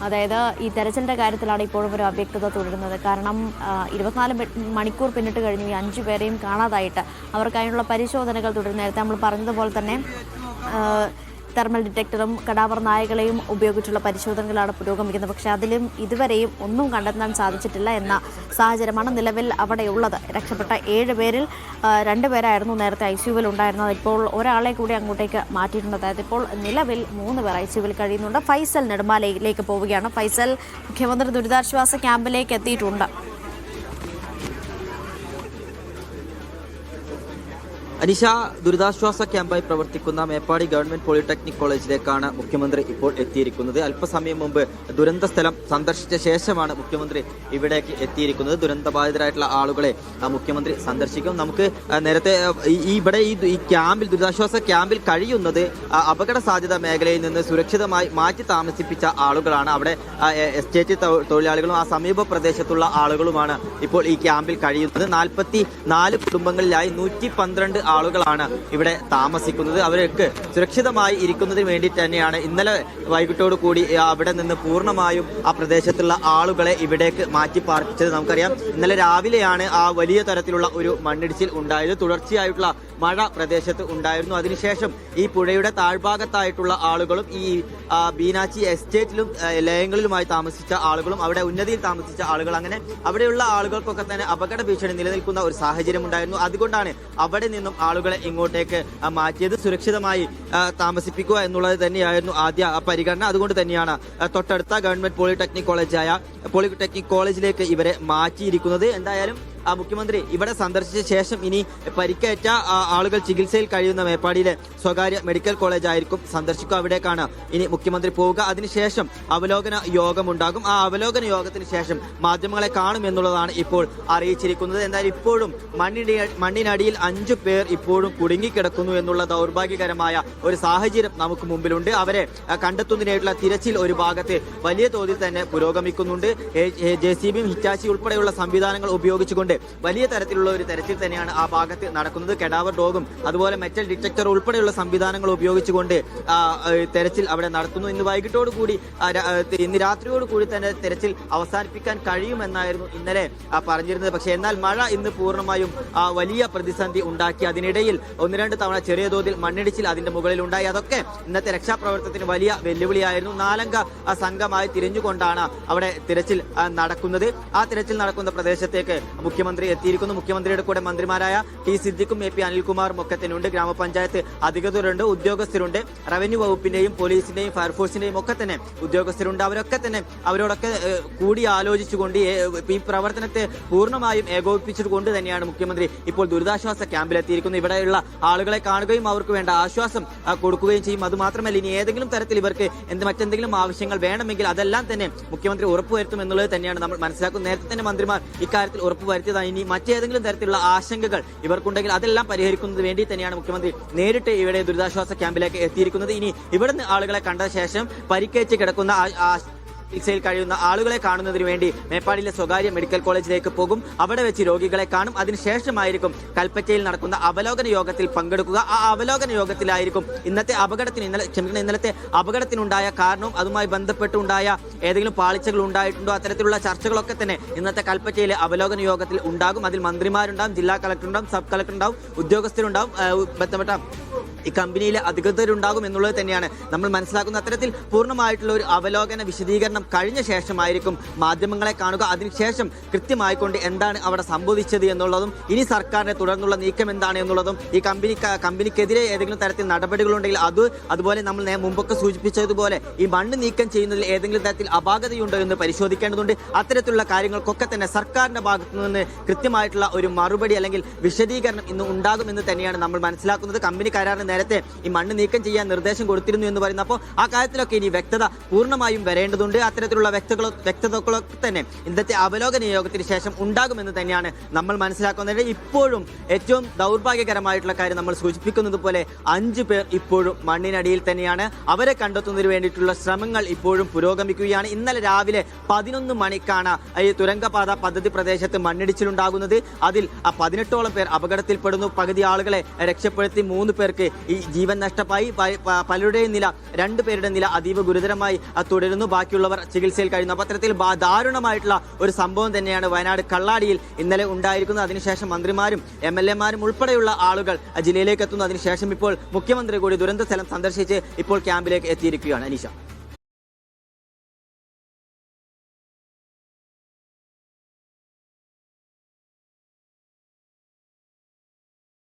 അതായത് ഈ തെരച്ചിലിൻ്റെ കാര്യത്തിലാണ് ഇപ്പോഴും ഒരു അവ്യക്തത തുടരുന്നത്. കാരണം 24 മണിക്കൂർ പിന്നിട്ട് കഴിഞ്ഞു ഈ 5 പേരെയും കാണാതായിട്ട്. അവർക്കതിനുള്ള പരിശോധനകൾ തുടരുന്നു. നേരത്തെ നമ്മൾ പറഞ്ഞതുപോലെ തന്നെ തെർമൽ ഡിറ്റക്ടറും കടാവർ നായകളെയും ഉപയോഗിച്ചുള്ള പരിശോധനകളാണ് പുരോഗമിക്കുന്നത്. പക്ഷേ അതിലും ഇതുവരെയും ഒന്നും കണ്ടെത്താൻ സാധിച്ചിട്ടില്ല എന്ന സാഹചര്യമാണ് നിലവിൽ അവിടെയുള്ളത്. രക്ഷപ്പെട്ട 7 പേരിൽ 2 പേരായിരുന്നു നേരത്തെ ICUവിൽ ഉണ്ടായിരുന്നത്. ഇപ്പോൾ ഒരാളെ കൂടി അങ്ങോട്ടേക്ക് മാറ്റിയിട്ടുണ്ട്. അതായത് ഇപ്പോൾ നിലവിൽ 3 പേർ ICUവിൽ കഴിയുന്നുണ്ട്. ഫൈസൽ നെടുമാലയിലേക്ക് പോവുകയാണ്. ഫൈസൽ, മുഖ്യമന്ത്രി ദുരിതാശ്വാസ ക്യാമ്പിലേക്ക് എത്തിയിട്ടുണ്ട്. അനിഷ, ദുരിതാശ്വാസ ക്യാമ്പായി പ്രവർത്തിക്കുന്ന മേപ്പാടി ഗവൺമെന്റ് പോളിടെക്നിക് കോളേജിലേക്കാണ് മുഖ്യമന്ത്രി ഇപ്പോൾ എത്തിയിരിക്കുന്നത്. അല്പസമയം മുമ്പ് ദുരന്ത സ്ഥലം സന്ദർശിച്ച ശേഷമാണ് മുഖ്യമന്ത്രി ഇവിടേക്ക് എത്തിയിരിക്കുന്നത്. ദുരന്തബാധിതരായിട്ടുള്ള ആളുകളെ മുഖ്യമന്ത്രി സന്ദർശിക്കും. നമുക്ക് നേരത്തെ ഈ ക്യാമ്പിൽ, ദുരിതാശ്വാസ ക്യാമ്പിൽ കഴിയുന്നത് അപകട സാധ്യത മേഖലയിൽ നിന്ന് സുരക്ഷിതമായി മാറ്റി താമസിപ്പിച്ച ആളുകളാണ്. അവിടെ എസ്റ്റേറ്റ് തൊഴിലാളികളും ആ സമീപ പ്രദേശത്തുള്ള ആളുകളുമാണ് ഇപ്പോൾ ഈ ക്യാമ്പിൽ കഴിയുന്നത്. 44 കുടുംബങ്ങളിലായി 112 ആളുകളാണ് ഇവിടെ താമസിക്കുന്നത്. അവർക്ക് സുരക്ഷിതമായി ഇരിക്കുന്നതിന് വേണ്ടി തന്നെയാണ് ഇന്നലെ വൈകിട്ടോടു കൂടി അവിടെ നിന്ന് പൂർണ്ണമായും ആ പ്രദേശത്തുള്ള ആളുകളെ ഇവിടേക്ക് മാറ്റി പാർപ്പിച്ചത്. നമുക്കറിയാം, ഇന്നലെ രാവിലെയാണ് ആ വലിയ തരത്തിലുള്ള ഒരു മണ്ണിടിച്ചിൽ ഉണ്ടായത്. തുടർച്ചയായിട്ടുള്ള മഴ പ്രദേശത്ത് ഉണ്ടായിരുന്നു. അതിനുശേഷം ഈ പുഴയുടെ താഴ്ഭാഗത്തായിട്ടുള്ള ആളുകളും ഈ ബീനാച്ചി എസ്റ്റേറ്റിലും ലയങ്ങളിലുമായി താമസിച്ച ആളുകളും അവിടെ ഉന്നതിയിൽ താമസിച്ച ആളുകൾ, അങ്ങനെ അവിടെയുള്ള ആളുകൾക്കൊക്കെ തന്നെ അപകട ഭീഷണി നിലനിൽക്കുന്ന ഒരു സാഹചര്യം ഉണ്ടായിരുന്നു. അതുകൊണ്ടാണ് അവിടെ നിന്നും ആളുകളെ ഇങ്ങോട്ടേക്ക് മാറ്റിയത്. സുരക്ഷിതമായി താമസിപ്പിക്കുക എന്നുള്ളത് തന്നെയായിരുന്നു ആദ്യ പരിഗണന. അതുകൊണ്ട് തന്നെയാണ് തൊട്ടടുത്ത ഗവൺമെന്റ് പോളിടെക്നിക് കോളേജിലേക്ക് ഇവരെ മാറ്റിയിരിക്കുന്നത്. എന്തായാലും മുഖ്യമന്ത്രി ഇവിടെ സന്ദർശിച്ച ശേഷം ഇനി പരിക്കേറ്റ ആളുകൾ ചികിത്സയിൽ കഴിയുന്ന മേപ്പാടിയിലെ സ്വകാര്യ മെഡിക്കൽ കോളേജ് ആയിരിക്കും സന്ദർശിക്കുക. അവിടേക്കാണ് ഇനി മുഖ്യമന്ത്രി പോവുക. അതിനുശേഷം അവലോകന യോഗമുണ്ടാകും. ആ അവലോകന യോഗത്തിന് ശേഷം മാധ്യമങ്ങളെ കാണുമെന്നുള്ളതാണ് ഇപ്പോൾ അറിയിച്ചിരിക്കുന്നത്. എന്തായാലും ഇപ്പോഴും മണ്ണിനടിയിൽ 5 പേർ ഇപ്പോഴും കുടുങ്ങിക്കിടക്കുന്നു എന്നുള്ള ദൗർഭാഗ്യകരമായ ഒരു സാഹചര്യം നമുക്ക് മുമ്പിലുണ്ട്. അവരെ കണ്ടെത്തുന്നതിനായിട്ടുള്ള തിരച്ചിൽ ഒരു ഭാഗത്ത് വലിയ തോതിൽ തന്നെ പുരോഗമിക്കുന്നുണ്ട്. JCBയും ഹിറ്റാച്ചി ഉൾപ്പെടെയുള്ള സംവിധാനങ്ങൾ ഉപയോഗിച്ചുകൊണ്ട് വലിയ തരത്തിലുള്ള ഒരു തെരച്ചിൽ തന്നെയാണ് ആ ഭാഗത്ത് നടക്കുന്നത്. കെഡാവർ ഡോഗും അതുപോലെ മെറ്റൽ ഡിറ്റക്ടർ ഉൾപ്പെടെയുള്ള സംവിധാനങ്ങൾ ഉപയോഗിച്ചുകൊണ്ട് തെരച്ചിൽ അവിടെ നടത്തുന്നു. ഇന്ന് രാത്രിയോടുകൂടി തന്നെ തെരച്ചിൽ അവസാനിപ്പിക്കാൻ കഴിയുമെന്നായിരുന്നു ഇന്നലെ പറഞ്ഞിരുന്നത്. പക്ഷേ എന്നാൽ മഴ ഇന്ന് പൂർണ്ണമായും വലിയ പ്രതിസന്ധി ഉണ്ടാക്കി. അതിനിടയിൽ 1-2 തവണ ചെറിയ തോതിൽ മണ്ണിടിച്ചിൽ അതിന്റെ മുകളിൽ ഉണ്ടായി. അതൊക്കെ ഇന്നത്തെ രക്ഷാപ്രവർത്തനത്തിന് വലിയ വെല്ലുവിളിയായിരുന്നു. 4-അംഗ സംഘമായി തിരിഞ്ഞുകൊണ്ടാണ് അവിടെ തിരച്ചിൽ നടക്കുന്നത്. ആ തിരച്ചിൽ നടക്കുന്ന പ്രദേശത്തേക്ക് മുഖ്യമന്ത്രി എത്തിയിരിക്കുന്നു. മുഖ്യമന്ത്രിയുടെ കൂടെ മന്ത്രിമാരായ T. സിദ്ദിഖും AP അനിൽകുമാറും ഒക്കെ തന്നെ ഉണ്ട്. ഗ്രാമപഞ്ചായത്ത് അധികൃതരുണ്ട്, ഉദ്യോഗസ്ഥരുണ്ട്, റവന്യൂ വകുപ്പിന്റെയും പോലീസിന്റെയും ഫയർഫോഴ്സിന്റെയും ഒക്കെ തന്നെ ഉദ്യോഗസ്ഥരുണ്ട്. അവരോടൊക്കെ കൂടി ആലോചിച്ചുകൊണ്ട് ഈ പ്രവർത്തനത്തെ പൂർണ്ണമായും ഏകോപിപ്പിച്ചുകൊണ്ട് തന്നെയാണ് മുഖ്യമന്ത്രി ഇപ്പോൾ ദുരിതാശ്വാസ ക്യാമ്പിലെത്തിയിരിക്കുന്നത്. ഇവിടെയുള്ള ആളുകളെ കാണുകയും അവർക്ക് വേണ്ട ആശ്വാസം കൊടുക്കുകയും ചെയ്യും. അതുമാത്രമല്ല, ഇനി ഏതെങ്കിലും തരത്തിൽ ഇവർക്ക് മറ്റെന്തെങ്കിലും ആവശ്യങ്ങൾ വേണമെങ്കിൽ അതെല്ലാം തന്നെ മുഖ്യമന്ത്രി ഉറപ്പുവരുത്തും എന്നുള്ളത് തന്നെയാണ് നമ്മൾ മനസ്സിലാക്കുന്നത്. നേരത്തെ തന്നെ മന്ത്രിമാർ ഇക്കാര്യത്തിൽ ഉറപ്പുവരുത്തിയതാണ്. ഇനി മറ്റേതെങ്കിലും തരത്തിലുള്ള ആശങ്കകൾ ഇവർക്കുണ്ടെങ്കിൽ അതെല്ലാം പരിഹരിക്കുന്നതിന് വേണ്ടി തന്നെയാണ് മുഖ്യമന്ത്രി നേരിട്ട് ഇവിടെ ദുരിതാശ്വാസ ക്യാമ്പിലേക്ക് എത്തിയിരിക്കുന്നത്. ഇനി ഇവിടുന്ന് ആളുകളെ കണ്ട ശേഷം പരിക്കേറ്റ് കിടക്കുന്ന ചികിത്സയിൽ കഴിയുന്ന ആളുകളെ കാണുന്നതിന് വേണ്ടി മേപ്പാടിയിലെ സ്വകാര്യ മെഡിക്കൽ കോളേജിലേക്ക് പോകും. അവിടെ വെച്ച് രോഗികളെ കാണും. അതിനുശേഷമായിരിക്കും കൽപ്പറ്റയിൽ നടക്കുന്ന അവലോകന യോഗത്തിൽ പങ്കെടുക്കുക. ആ അവലോകന യോഗത്തിലായിരിക്കും ഇന്നലത്തെ അപകടത്തിനുണ്ടായ കാരണവും അതുമായി ബന്ധപ്പെട്ടുണ്ടായ ഏതെങ്കിലും പാളിച്ചകൾ ഉണ്ടായിട്ടുണ്ടോ, അത്തരത്തിലുള്ള ചർച്ചകളൊക്കെ തന്നെ ഇന്നത്തെ കൽപ്പറ്റയിലെ അവലോകന യോഗത്തിൽ ഉണ്ടാകും. അതിൽ മന്ത്രിമാരുണ്ടാവും, ജില്ലാ കളക്ടറുണ്ടാവും, സബ് കളക്ടറുണ്ടാവും, ഉദ്യോഗസ്ഥരുണ്ടാവും, ബന്ധപ്പെട്ട ഈ കമ്പനിയിലെ അധികൃതരുണ്ടാകും എന്നുള്ളത് തന്നെയാണ് നമ്മൾ മനസ്സിലാക്കുന്നത്. അത്തരത്തിൽ പൂർണ്ണമായിട്ടുള്ള ഒരു അവലോകന വിശദീകരണം കഴിഞ്ഞ ശേഷമായിരിക്കും മാധ്യമങ്ങളെ കാണുക. അതിനുശേഷം കൃത്യമായിക്കൊണ്ട് എന്താണ് അവിടെ സംഭവിച്ചത് എന്നുള്ളതും ഇനി സർക്കാരിന്റെ തുടർന്നുള്ള നീക്കം എന്താണ് എന്നുള്ളതും ഈ കമ്പനിക്കെതിരെ ഏതെങ്കിലും തരത്തിൽ നടപടികളുണ്ടെങ്കിൽ അതുപോലെ നമ്മൾ മുമ്പൊക്കെ സൂചിപ്പിച്ചതുപോലെ ഈ മണ്ണ് നീക്കം ചെയ്യുന്നതിൽ ഏതെങ്കിലും തരത്തിൽ അപാകതയുണ്ടോ എന്ന് പരിശോധിക്കേണ്ടതുണ്ട്. അത്തരത്തിലുള്ള കാര്യങ്ങൾക്കൊക്കെ തന്നെ സർക്കാരിന്റെ ഭാഗത്തു നിന്ന് കൃത്യമായിട്ടുള്ള ഒരു മറുപടി അല്ലെങ്കിൽ വിശദീകരണം ഇന്ന് ഉണ്ടാകുമെന്ന് തന്നെയാണ് നമ്മൾ മനസ്സിലാക്കുന്നത്. കമ്പനി കരാറിന് നേരത്തെ ഈ മണ്ണ് നീക്കം ചെയ്യാൻ നിർദ്ദേശം കൊടുത്തിരുന്നു എന്ന് പറയുന്നത്. അപ്പോൾ ആ കാര്യത്തിലൊക്കെ ഇനി വ്യക്തത പൂർണ്ണമായും വരേണ്ടതുണ്ട്. അത്തരത്തിലുള്ള വ്യക്തതകളൊക്കെ തന്നെ ഇന്നത്തെ അവലോകന യോഗത്തിന് ശേഷം ഉണ്ടാകുമെന്ന് തന്നെയാണ് നമ്മൾ മനസ്സിലാക്കുന്നത്. ഇപ്പോഴും ഏറ്റവും ദൗർഭാഗ്യകരമായിട്ടുള്ള കാര്യം നമ്മൾ സൂചിപ്പിക്കുന്നത് പോലെ 5 പേർ ഇപ്പോഴും മണ്ണിനടിയിൽ തന്നെയാണ്. അവരെ കണ്ടെത്തുന്നതിന് വേണ്ടിയിട്ടുള്ള ശ്രമങ്ങൾ ഇപ്പോഴും പുരോഗമിക്കുകയാണ്. ഇന്നലെ രാവിലെ 11 മണിക്കാണ് ഈ തുരങ്കപാത പദ്ധതി പ്രദേശത്ത് മണ്ണിടിച്ചിലുണ്ടാകുന്നത്. അതിൽ 18ഓളം പേർ അപകടത്തിൽപ്പെടുന്നു. പകുതി ആളുകളെ രക്ഷപ്പെടുത്തി 3 പേർക്ക് ഈ ജീവൻ നഷ്ടമായി. പലരുടെയും നില, 2 പേരുടെ നില അതീവ ഗുരുതരമായി തുടരുന്നു. ബാക്കിയുള്ളവർ ചികിത്സയിൽ കഴിയുന്നു. അപ്പോൾ അത്തരത്തിൽ ദാരുണമായിട്ടുള്ള ഒരു സംഭവം തന്നെയാണ് വയനാട് കള്ളാടിയിൽ ഇന്നലെ ഉണ്ടായിരിക്കുന്നത്. അതിനുശേഷം മന്ത്രിമാരും MLA-മാരും ഉൾപ്പെടെയുള്ള ആളുകൾ ജില്ലയിലേക്ക് എത്തുന്നു. അതിനുശേഷം ഇപ്പോൾ മുഖ്യമന്ത്രി കൂടി ദുരന്ത സ്ഥലം സന്ദർശിച്ച് ഇപ്പോൾ ക്യാമ്പിലേക്ക് എത്തിയിരിക്കുകയാണ്. അനീഷ.